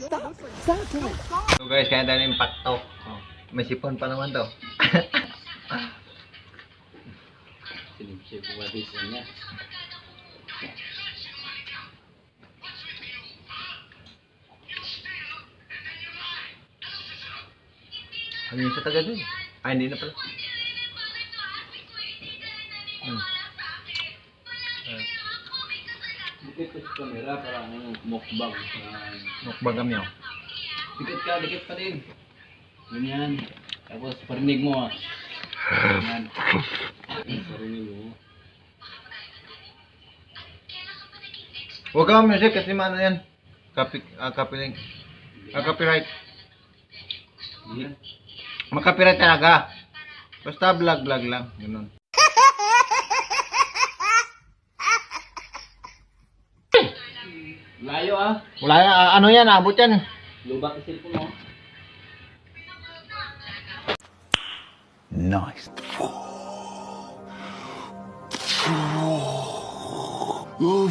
Stop. Stop it. So guys, kaya tayo ng impacto. Oh, may sipon pa naman to. Sinipsip ko ba dito niya? Ano yung sa taga dun? Ay, hindi na pala. Dikit ko sa camera para ang mukbang. Mukbang kami oh. Dikit pa din. Ganyan. Tapos parinig mo. Ganyan. Parinig mo. Huwag ka music kasi maano yan. Copyright. Makapiright talaga. Basta vlog lang. Ganun. Layo ah. Wala yan. Ano yan? Abot yan. Lubak isip mo. Nice. Oh,